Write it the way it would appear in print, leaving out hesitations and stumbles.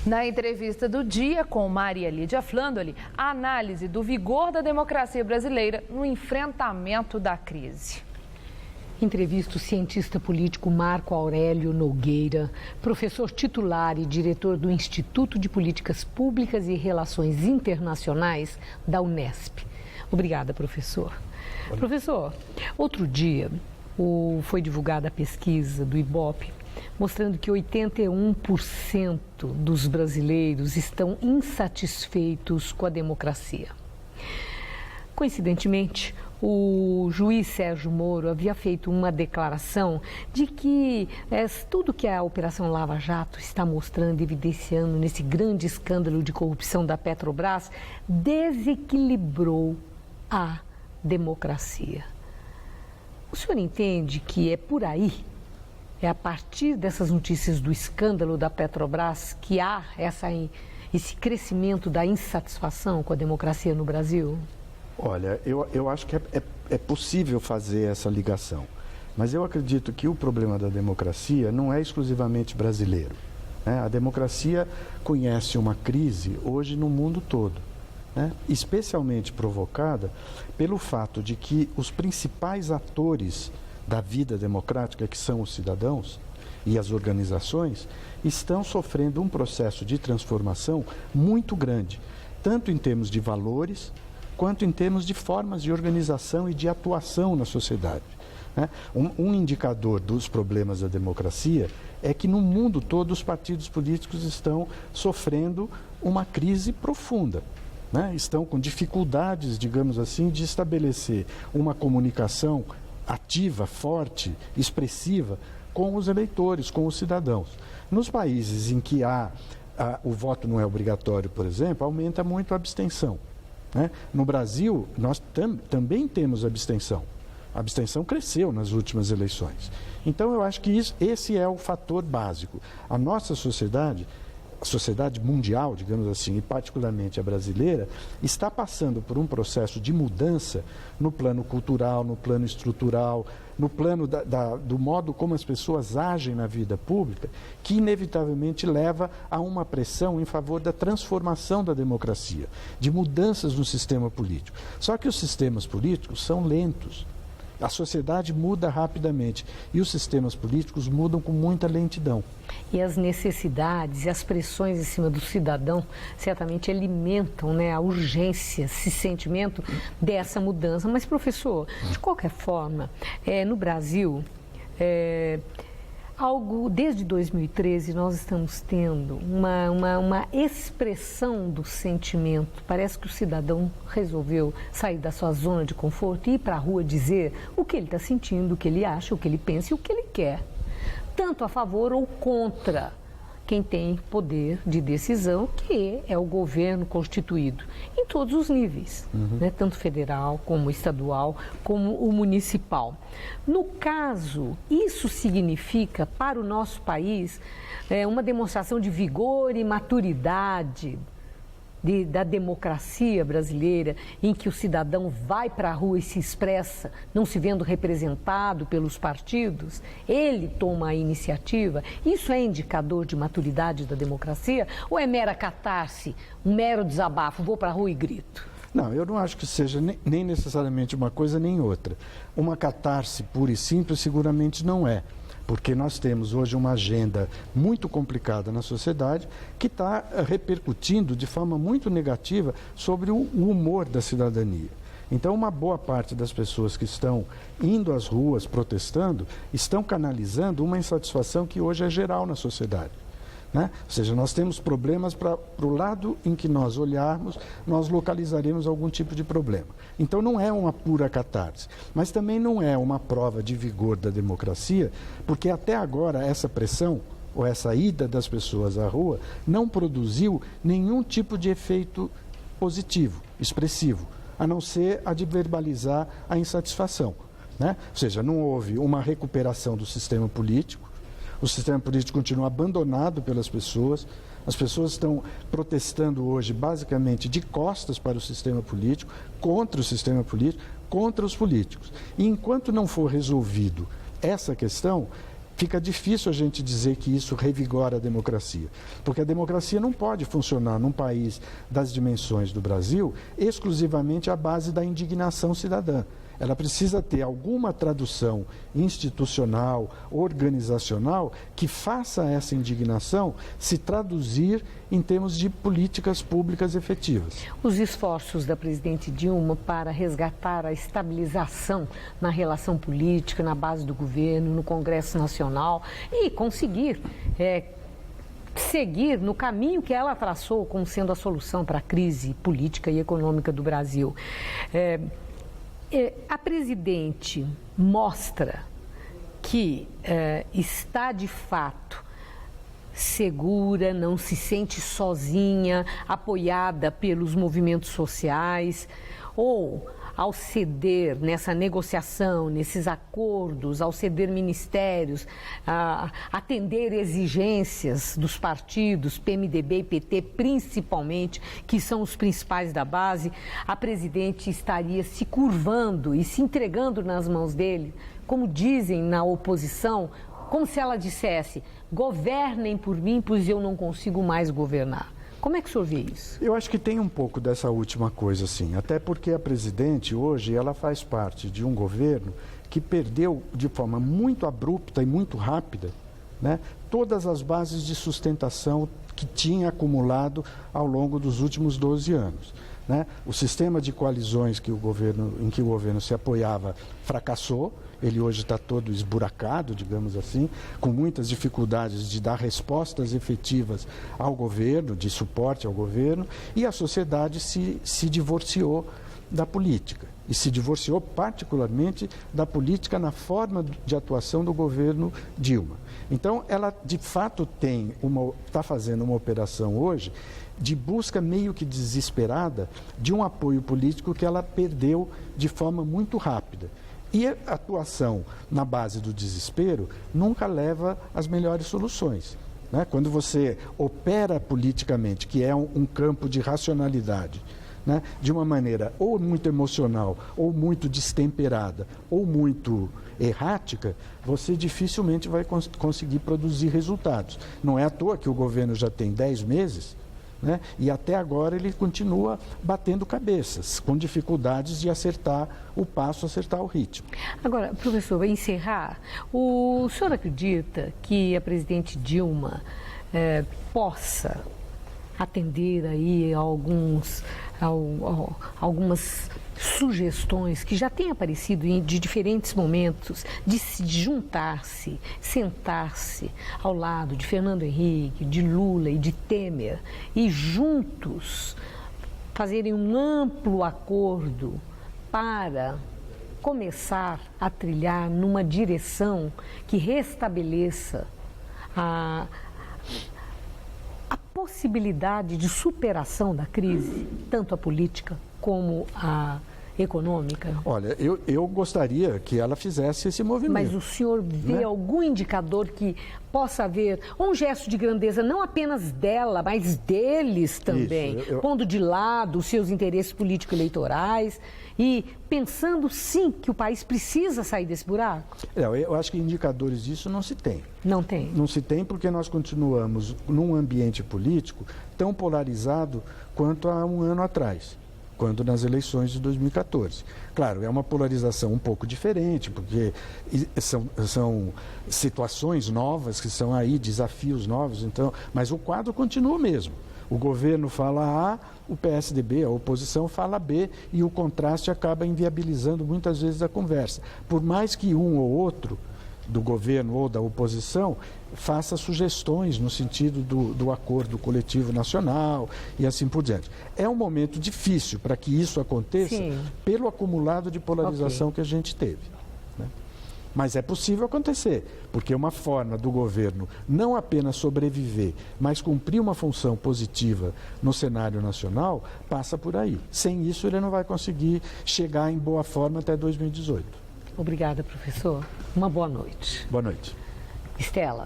Na entrevista do dia com Maria Lídia Flandoli, a análise do vigor da democracia brasileira no enfrentamento da crise. Entrevista o cientista político Marco Aurélio Nogueira, professor titular e diretor do Instituto de Políticas Públicas e Relações Internacionais da Unesp. Obrigada, professor. Professor, outro dia foi divulgada a pesquisa do IBOPE, mostrando que 81% dos brasileiros estão insatisfeitos com a democracia. Coincidentemente, o juiz Sérgio Moro havia feito uma declaração de que tudo que a Operação Lava Jato está mostrando, evidenciando nesse grande escândalo de corrupção da Petrobras, desequilibrou a democracia. O senhor entende que é por aí, é a partir dessas notícias do escândalo da Petrobras que há esse crescimento da insatisfação com a democracia no Brasil? Olha, eu acho que é possível fazer essa ligação, mas eu acredito que o problema da democracia não é exclusivamente brasileiro, né? A democracia conhece uma crise hoje no mundo todo, né? Especialmente provocada pelo fato de que os principais atores da vida democrática, que são os cidadãos e as organizações, estão sofrendo um processo de transformação muito grande, tanto em termos de valores, quanto em termos de formas de organização e de atuação na sociedade, né? Um indicador dos problemas da democracia é que no mundo todo os partidos políticos estão sofrendo uma crise profunda, né? Estão com dificuldades, digamos assim, de estabelecer uma comunicação ativa, forte, expressiva com os eleitores, com os cidadãos. Nos países em que o voto não é obrigatório, por exemplo, aumenta muito a abstenção, né? No Brasil, nós também temos abstenção. A abstenção cresceu nas últimas eleições. Então, eu acho que esse é o fator básico. A nossa sociedade, a sociedade mundial, digamos assim, e particularmente a brasileira, está passando por um processo de mudança no plano cultural, no plano estrutural, no plano do modo como as pessoas agem na vida pública, que inevitavelmente leva a uma pressão em favor da transformação da democracia, de mudanças no sistema político. Só que os sistemas políticos são lentos. A sociedade muda rapidamente e os sistemas políticos mudam com muita lentidão. E as necessidades e as pressões em cima do cidadão certamente alimentam, né, a urgência, esse sentimento dessa mudança. Mas, professor, de qualquer forma, no Brasil, desde 2013 nós estamos tendo uma expressão do sentimento. Parece que o cidadão resolveu sair da sua zona de conforto e ir para a rua dizer o que ele está sentindo, o que ele acha, o que ele pensa e o que ele quer. Tanto a favor ou contra quem tem poder de decisão, que é o governo constituído, em todos os níveis, né? Tanto federal, como estadual, como o municipal. No caso, isso significa para o nosso país uma demonstração de vigor e maturidade da democracia brasileira, em que o cidadão vai para a rua e se expressa, não se vendo representado pelos partidos, ele toma a iniciativa. Isso é indicador de maturidade da democracia ou é mera catarse, um mero desabafo, vou para a rua e grito? Não, eu não acho que seja nem necessariamente uma coisa nem outra. Uma catarse pura e simples seguramente não é. Porque nós temos hoje uma agenda muito complicada na sociedade que está repercutindo de forma muito negativa sobre o humor da cidadania. Então, uma boa parte das pessoas que estão indo às ruas protestando estão canalizando uma insatisfação que hoje é geral na sociedade, né? Ou seja, nós temos problemas para o lado em que nós olharmos, nós localizaremos algum tipo de problema. Então não é uma pura catarse, mas também não é uma prova de vigor da democracia, porque até agora essa pressão, ou essa ida das pessoas à rua, não produziu nenhum tipo de efeito positivo, expressivo, a não ser a de verbalizar a insatisfação, né? Ou seja, não houve uma recuperação do sistema político. O sistema político continua abandonado pelas pessoas. As pessoas estão protestando hoje basicamente de costas para o sistema político, contra o sistema político, contra os políticos. E enquanto não for resolvido essa questão, fica difícil a gente dizer que isso revigora a democracia, porque a democracia não pode funcionar num país das dimensões do Brasil exclusivamente à base da indignação cidadã. Ela precisa ter alguma tradução institucional, organizacional, que faça essa indignação se traduzir em termos de políticas públicas efetivas. Os esforços da presidente Dilma para resgatar a estabilização na relação política, na base do governo, no Congresso Nacional e conseguir seguir no caminho que ela traçou como sendo a solução para a crise política e econômica do Brasil. A presidente mostra que está de fato segura, não se sente sozinha, apoiada pelos movimentos sociais, ou ao ceder nessa negociação, nesses acordos, ao ceder ministérios, atender exigências dos partidos, PMDB e PT principalmente, que são os principais da base, a presidente estaria se curvando e se entregando nas mãos dele, como dizem na oposição, como se ela dissesse: governem por mim, pois eu não consigo mais governar. Como é que o senhor vê isso? Eu acho que tem um pouco dessa última coisa, sim. Até porque a presidente, hoje, ela faz parte de um governo que perdeu de forma muito abrupta e muito rápida, né, todas as bases de sustentação que tinha acumulado ao longo dos últimos 12 anos. Né? O sistema de coalizões em que o governo se apoiava fracassou. Ele hoje está todo esburacado, digamos assim, com muitas dificuldades de dar respostas efetivas ao governo, de suporte ao governo, e a sociedade se divorciou da política. E se divorciou particularmente da política na forma de atuação do governo Dilma. Então, ela de fato está fazendo uma operação hoje de busca meio que desesperada de um apoio político que ela perdeu de forma muito rápida. E a atuação na base do desespero nunca leva às melhores soluções. Né? Quando você opera politicamente, que é um campo de racionalidade, né, de uma maneira ou muito emocional, ou muito destemperada, ou muito errática, você dificilmente vai conseguir produzir resultados. Não é à toa que o governo já tem 10 meses, né, e até agora ele continua batendo cabeças, com dificuldades de acertar o passo, acertar o ritmo. Agora, professor, para encerrar, o senhor acredita que a presidente Dilma possa atender aí algumas sugestões que já têm aparecido de diferentes momentos, de se juntar-se, sentar-se ao lado de Fernando Henrique, de Lula e de Temer e juntos fazerem um amplo acordo para começar a trilhar numa direção que restabeleça a possibilidade de superação da crise, tanto a política como a econômica? Olha, eu gostaria que ela fizesse esse movimento. Mas o senhor vê algum indicador que possa haver um gesto de grandeza, não apenas dela, mas deles também, pondo de lado os seus interesses político-eleitorais e pensando, sim, que o país precisa sair desse buraco? Eu acho que indicadores disso não se tem. Não tem? Não se tem porque nós continuamos num ambiente político tão polarizado quanto há um ano atrás, quando nas eleições de 2014. Claro, é uma polarização um pouco diferente, porque são situações novas que são aí, desafios novos, então, mas o quadro continua o mesmo. O governo fala A, o PSDB, a oposição, fala B, e o contraste acaba inviabilizando muitas vezes a conversa. Por mais que um ou outro do governo ou da oposição faça sugestões no sentido do acordo coletivo nacional e assim por diante. É um momento difícil para que isso aconteça, sim, pelo acumulado de polarização que a gente teve. Né? Mas é possível acontecer, porque é uma forma do governo não apenas sobreviver, mas cumprir uma função positiva no cenário nacional, passa por aí. Sem isso, ele não vai conseguir chegar em boa forma até 2018. Obrigada, professor. Uma boa noite. Boa noite. Estela.